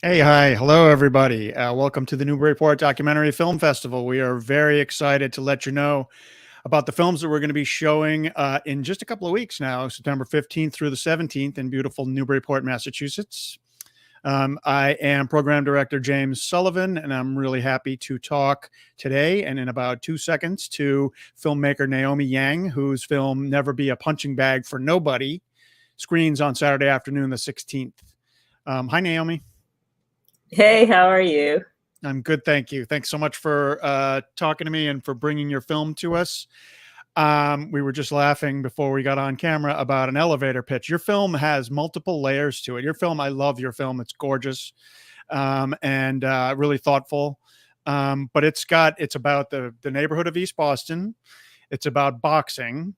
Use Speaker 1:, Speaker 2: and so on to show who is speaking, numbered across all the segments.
Speaker 1: Hey, hi. Hello, everybody. Welcome to the Newburyport Documentary Film Festival. We are very excited to let you know about the films that we're going to be showing in just a couple of weeks now, September 15th through the 17th in beautiful Newburyport, Massachusetts. I am Program Director James Sullivan, and I'm really happy to talk today and in about 2 seconds to filmmaker Naomi Yang, whose film Never Be a Punching Bag for Nobody screens on Saturday afternoon, the 16th. Hi, Naomi.
Speaker 2: Hey, how are you?
Speaker 1: I'm good, thank you. Thanks so much for talking to me and for bringing your film to us. We were just laughing before we got on camera about an elevator pitch. Your film has multiple layers to it. Your film, I love your film. It's gorgeous and really thoughtful. But it's about the neighborhood of East Boston. It's about boxing.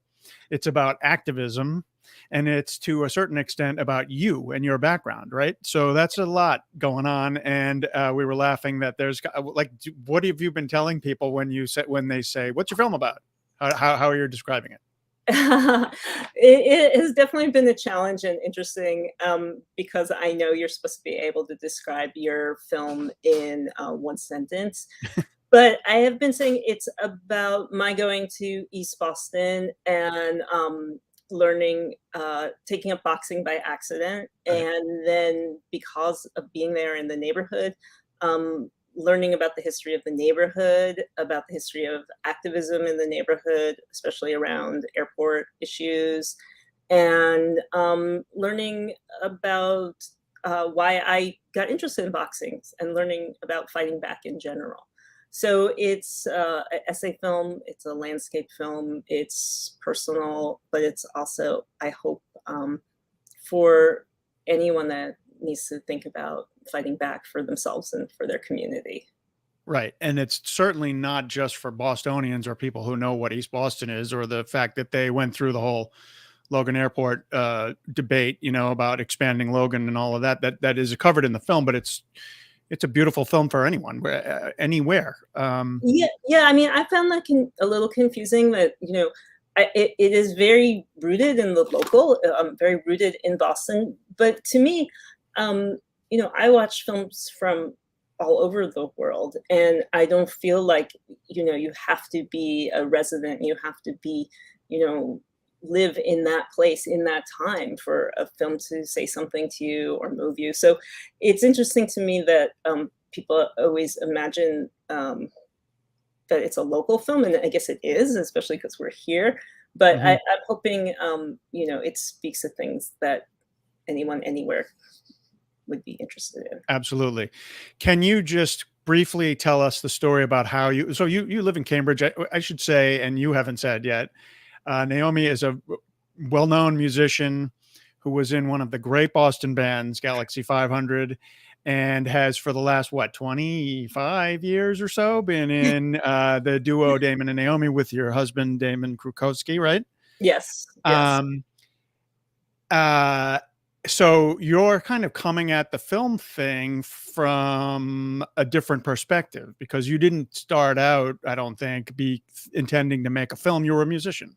Speaker 1: It's about activism, and it's to a certain extent about you and your background, right? So that's a lot going on. And we were laughing that there's like, what have you been telling people when they say, "What's your film about?" How are you describing it?
Speaker 2: It has definitely been a challenge and interesting because I know you're supposed to be able to describe your film in one sentence. But I have been saying it's about my going to East Boston and learning, taking up boxing by accident.
Speaker 1: Right.
Speaker 2: And then because of being there in the neighborhood, learning about the history of the neighborhood, about the history of activism in the neighborhood, especially around airport issues, and learning about why I got interested in boxing and learning about fighting back in general. So it's an essay film, it's a landscape film, it's personal, but it's also, I hope, for anyone that needs to think about fighting back for themselves and for their community.
Speaker 1: Right. And it's certainly not just for Bostonians or people who know what East Boston is, or the fact that they went through the whole Logan Airport debate, about expanding Logan and all of that is covered in the film, but it's a beautiful film for anyone, anywhere.
Speaker 2: Yeah. I mean, I found that a little confusing that it is very rooted in the local, very rooted in Boston. But to me, um, I watch films from all over the world, and I don't feel like you have to be a resident, you have to be, you know, live in that place in that time for a film to say something to you or move you. So it's interesting to me that people always imagine that it's a local film, and I guess it is, especially because we're here. But
Speaker 1: Mhm.
Speaker 2: I'm hoping, it speaks to things that anyone anywhere would be interested in.
Speaker 1: Absolutely. Can you just briefly tell us the story about how you live in Cambridge, I should say, and you haven't said yet. Naomi is a well-known musician who was in one of the great Boston bands, Galaxy 500, and has for the last, what, 25 years or so been in the duo Damon and Naomi with your husband, Damon Krukowski, right?
Speaker 2: Yes, yes.
Speaker 1: Um, uh, so you're kind of coming at the film thing from a different perspective because you didn't start out, I don't think, be intending to make a film. You were a musician,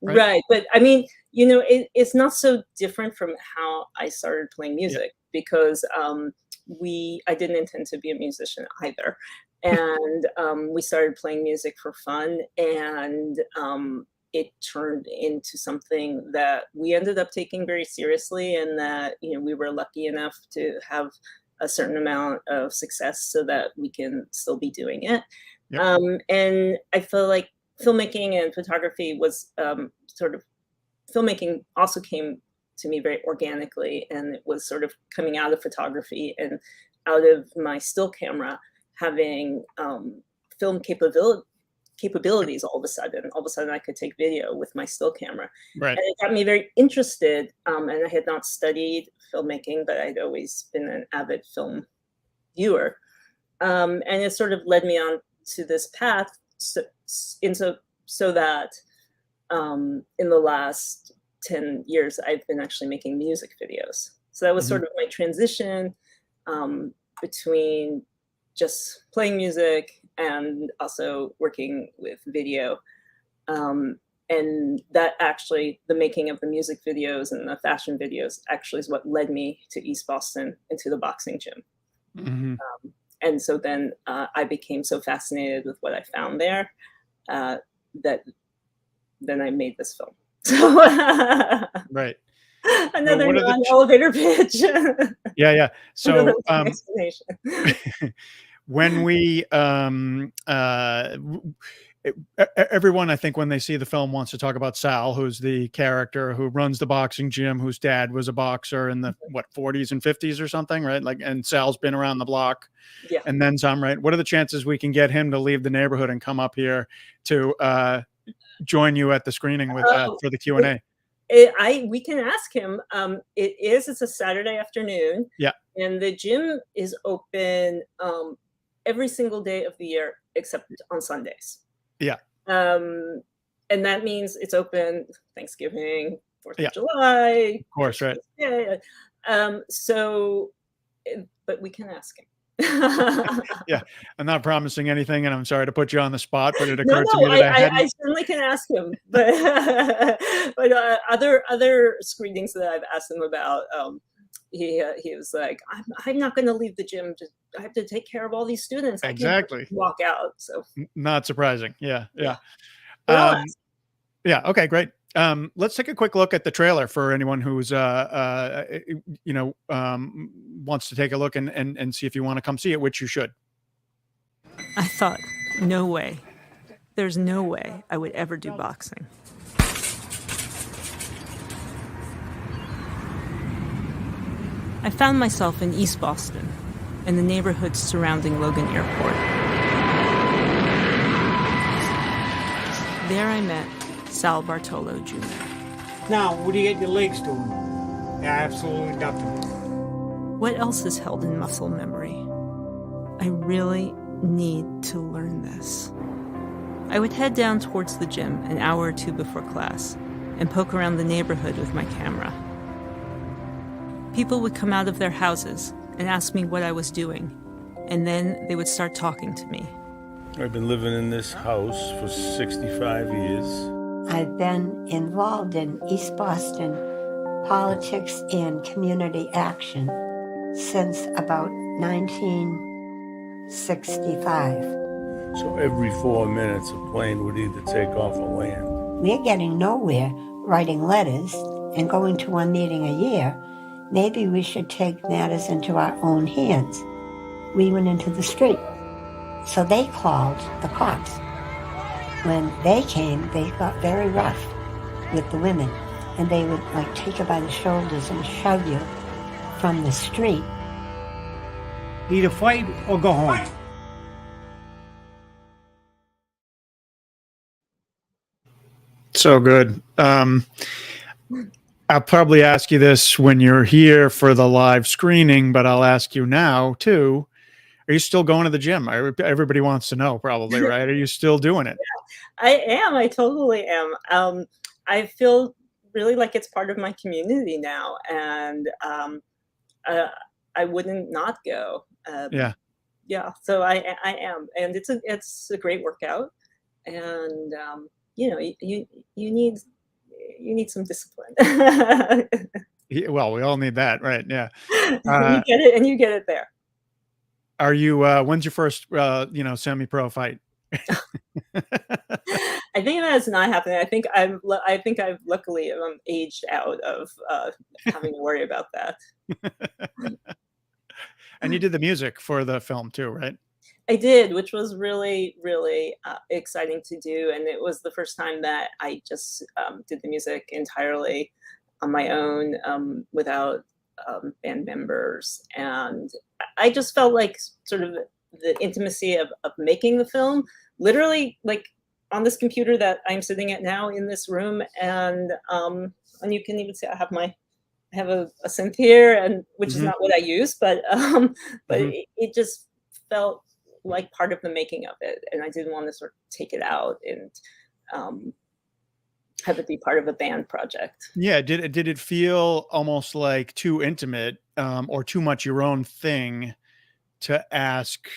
Speaker 1: right?
Speaker 2: Right, but I mean, it's not so different from how I started playing
Speaker 1: Yeah.
Speaker 2: music because I didn't intend to be a musician either, and we started playing music for fun, and it turned into something that we ended up taking very seriously, and that we were lucky enough to have a certain amount of success so that we can still be doing it.
Speaker 1: Yep.
Speaker 2: And I feel like filmmaking and photography was sort of filmmaking also came to me very organically, and it was sort of coming out of photography and out of my still camera having film capabilities. All of a sudden I could take video with my still camera,
Speaker 1: Right.
Speaker 2: and it got me very interested, and I had not studied filmmaking, but I'd always been an avid film viewer, and it sort of led me on to this path, so that in the last 10 years, I've been actually making music videos. So that was
Speaker 1: Mhm.
Speaker 2: sort of my transition between just playing music and also working with video. Um, and that actually, the making of the music videos and the fashion videos actually is what led me to East Boston and to the boxing gym.
Speaker 1: Hmm.
Speaker 2: And so then I became so fascinated with what I found there that then I made this film. So
Speaker 1: Right. So
Speaker 2: another
Speaker 1: what are the
Speaker 2: non-elevator pitch.
Speaker 1: yeah, yeah.
Speaker 2: Another
Speaker 1: So
Speaker 2: long explanation.
Speaker 1: when we everyone, I think, when they see the film, wants to talk about Sal, who's the character who runs the boxing gym, whose dad was a boxer in the what 40s and 50s or something, right? Like, and Sal's been around the block
Speaker 2: Yeah.
Speaker 1: and then some, right? What are the chances we can get him to leave the neighborhood and come up here to join you at the screening with
Speaker 2: Oh,
Speaker 1: for the Q&A?
Speaker 2: we can ask him. It's a Saturday afternoon,
Speaker 1: Yeah.
Speaker 2: and the gym is open every single day of the year except on Sundays.
Speaker 1: Yeah.
Speaker 2: Um, and that means it's open Thanksgiving, 4th
Speaker 1: Yeah.
Speaker 2: of July,
Speaker 1: Of course, right.
Speaker 2: Christmas. Yeah. But we can ask him.
Speaker 1: Yeah. I'm not promising anything, and I'm sorry to put you on the spot, but it
Speaker 2: No,
Speaker 1: occurred to
Speaker 2: no,
Speaker 1: me that I
Speaker 2: I
Speaker 1: hadn't.
Speaker 2: certainly can ask him, but other screenings that I've asked him about, he was like, I'm not going to leave the gym. Just I have to take care of all these students. I can't just
Speaker 1: Exactly.
Speaker 2: walk out. So
Speaker 1: Not surprising. Yeah.
Speaker 2: yeah,
Speaker 1: Yeah.
Speaker 2: but I'll
Speaker 1: Um,
Speaker 2: ask.
Speaker 1: yeah. Okay, great. Let's take a quick look at the trailer for anyone who's, wants to take a look and see if you want to come see it, which you should.
Speaker 3: I thought, no way. There's no way I would ever do boxing. I found myself in East Boston, in the neighborhoods surrounding Logan Airport. There I met Sal Bartolo Jr.
Speaker 4: Now, what do you get your legs doing? Absolutely nothing.
Speaker 3: What else is held in muscle memory? I really need to learn this. I would head down towards the gym an hour or two before class and poke around the neighborhood with my camera. People would come out of their houses and ask me what I was doing, and then they would start talking to me.
Speaker 5: I've been living in this house for 65 years.
Speaker 6: I've been involved in East Boston politics and community action since about 1965.
Speaker 5: So every 4 minutes, a plane would either take off or land.
Speaker 6: We're getting nowhere writing letters and going to one meeting a year. Maybe we should take matters into our own hands. We went into the street. So they called the cops. When they came, they got very rough with the women, and they would take you by the shoulders and shove you from the street.
Speaker 4: Either fight or go home.
Speaker 1: So good. I'll probably ask you this when you're here for the live screening, but I'll ask you now too. Are you still going to the gym? Everybody wants to know, probably, right? Are you still doing it?
Speaker 2: I am. I totally am. I feel really like it's part of my community now, and I wouldn't not go.
Speaker 1: Yeah.
Speaker 2: Yeah. So I am, and it's a great workout, and you need some discipline.
Speaker 1: Well, we all need that, right? Yeah.
Speaker 2: You get it, and you get it there.
Speaker 1: Are you? When's your first, semi-pro fight?
Speaker 2: I think that's not happening. I think I've luckily aged out of having to worry about that.
Speaker 1: And you did the music for the film too, right?
Speaker 2: I did, which was really, really exciting to do, and it was the first time that I just did the music entirely on my own without band members, and I just felt like sort of the intimacy of making the film, literally like on this computer that I'm sitting at now in this room, and you can even see I have a synth here, and which is not what I use, but it just felt like part of the making of it, and I didn't want to sort of take it out and have it be part of a band project.
Speaker 1: Yeah. Did it feel almost like too intimate or too much your own thing to ask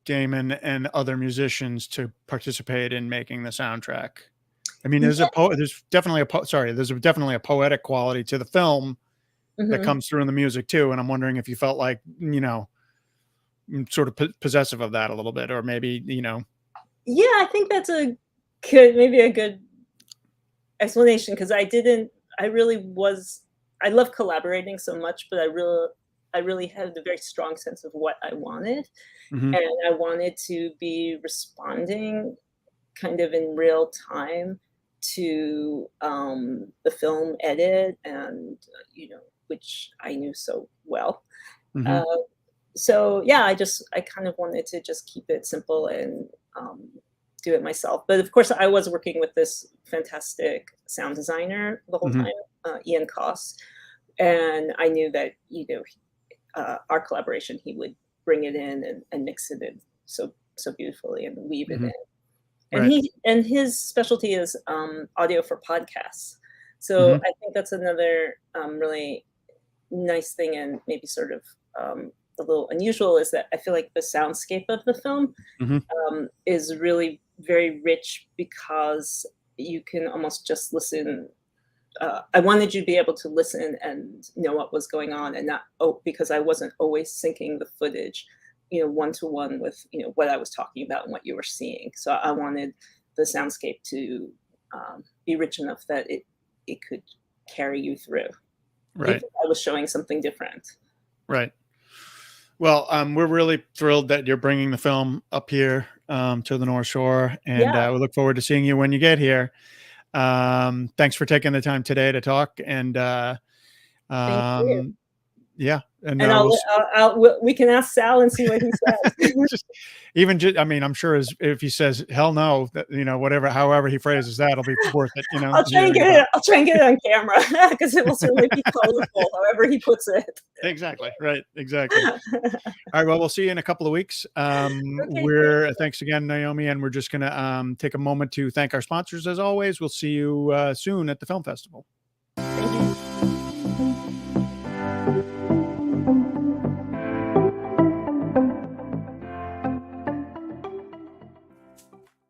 Speaker 1: Damon and other musicians to participate in making the soundtrack? I mean, there's definitely a poetic quality to the film that comes through in the music too. And I'm wondering if you felt like, sort of possessive of that a little bit, or maybe,
Speaker 2: Yeah, I think that's maybe a good explanation, because I really was, I love collaborating so much, but I really had a very strong sense of what I wanted.
Speaker 1: Mhm.
Speaker 2: And I wanted to be responding kind of in real time to the film edit, and which I knew so well.
Speaker 1: Mhm.
Speaker 2: Uh, so yeah, I kind of wanted to just keep it simple and do it myself. But of course, I was working with this fantastic sound designer the whole
Speaker 1: Mhm.
Speaker 2: time, Ian Koss, and I knew that our collaboration, he would bring it in and mix it in so beautifully and weave it
Speaker 1: Mhm.
Speaker 2: in. And
Speaker 1: Right.
Speaker 2: his specialty is audio for podcasts. So
Speaker 1: Mhm.
Speaker 2: I think that's another really nice thing, and maybe sort of a little unusual, is that I feel like the soundscape of the film
Speaker 1: Mhm.
Speaker 2: is really very rich, because you can almost just listen. I wanted you to be able to listen and know what was going on, and not, because I wasn't always syncing the footage, one to one with what I was talking about and what you were seeing. So I wanted the soundscape to be rich enough that it could carry you through, even
Speaker 1: Right.
Speaker 2: if I was showing something different.
Speaker 1: Right. Well, we're really thrilled that you're bringing the film up here to the North Shore, and
Speaker 2: Yeah,
Speaker 1: we look forward to seeing you when you get here. Thanks for taking the time today to talk, and
Speaker 2: thank you.
Speaker 1: um, yeah, and
Speaker 2: And we can ask Sal and see what he says.
Speaker 1: just I mean, I'm sure if he says hell no, that whatever, however he phrases that, it'll be worth it. Hearing about.
Speaker 2: I'll try and get it on camera, because it will certainly be colorful, however he puts it.
Speaker 1: Exactly. Right. Exactly. All right. Well, we'll see you in a couple of weeks.
Speaker 2: Okay, thank you.
Speaker 1: Thanks again, Naomi. And we're just going to take a moment to thank our sponsors as always. We'll see you soon at the film festival.